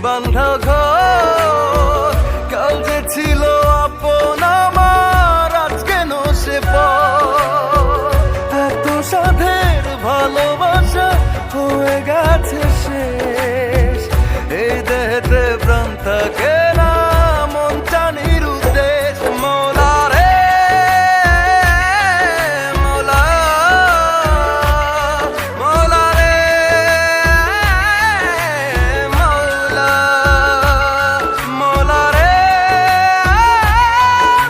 বান্ধা ঘর কাল যে ছিল আপন আমার আজ কেন সে পর এত সাধের ভালোবাসা হয়ে গেছে শেষ এই দেহেতে প্রাণ থাকে না মন টানির উদ্দেশ মৌলা রে মৌলা মৌলা রে মৌলা মৌলা রে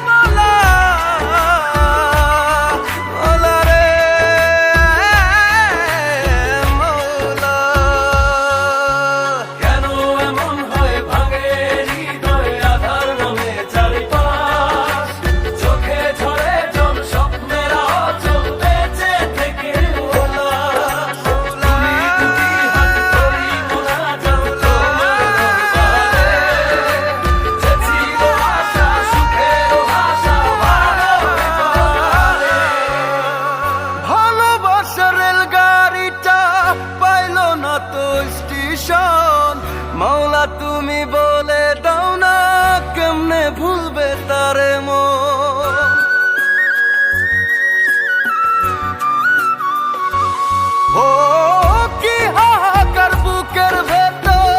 মৌলা মৌলা রে মৌলা কেন এমন হয় ভাঙে হৃদয় আধার নামে চারিপাশ চোখে ঝরে জল স্বপ্নের আঁচল বেঁচে থেকে উল্লাস তুমি দুটি হাত করি মোনাজাত তোমার দরবারে যে ছিল আশা সুখের ভাষা ভালোবাসার রেলগাড়িটা পাইলো না তো স্টেশন মাওলা তুমি বলে দাও না কেমনে ভুলবে তারে মন ও কি হাহাকার বুকের ভেতর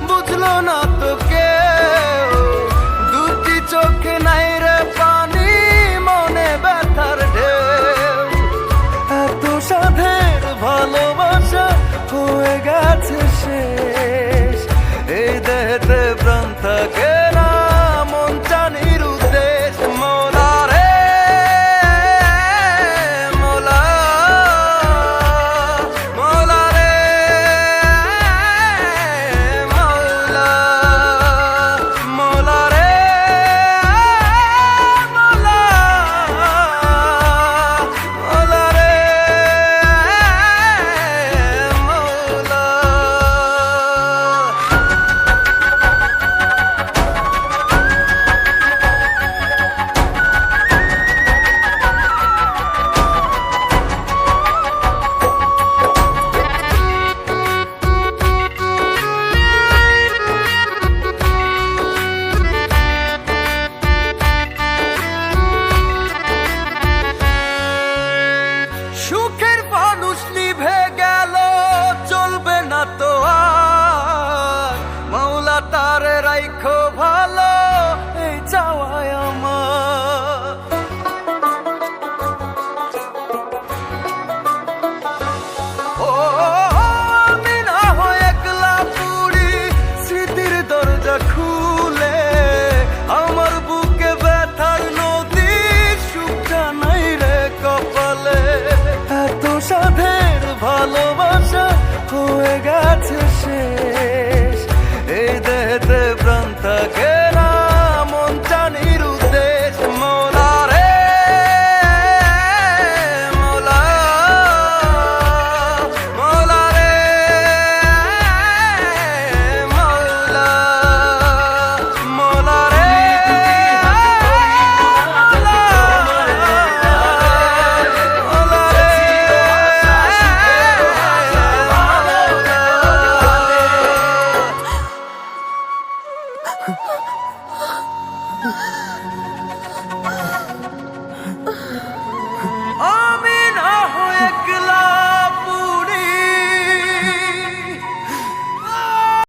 বুঝলো না তো কেউ দুটি চোখে নাই রে পানি মনে ব্যথার ঢেউ এত সাধের ভালোবাসা হয়ে গেছে শেষ এই দেহেতে প্রাণ থাকে না মন টানির উদ্দেশ মৌলা রে মৌলা মৌলা রে মৌলা মৌলা রে মৌলা মৌলা রে মৌলা সুখের মানুষ নিভে গেল চলবে না তো আর মাওলা তারে রাইখো ভালো এই চাওয়ায় আমার ও আমি না হয় একলা পুরি স্মৃতির দরজা খুলে আমার বুকে ব্যথার নদী সুখটা নাই রে কপালে এত সাধের ভালোবাসা হয়ে গেছে সে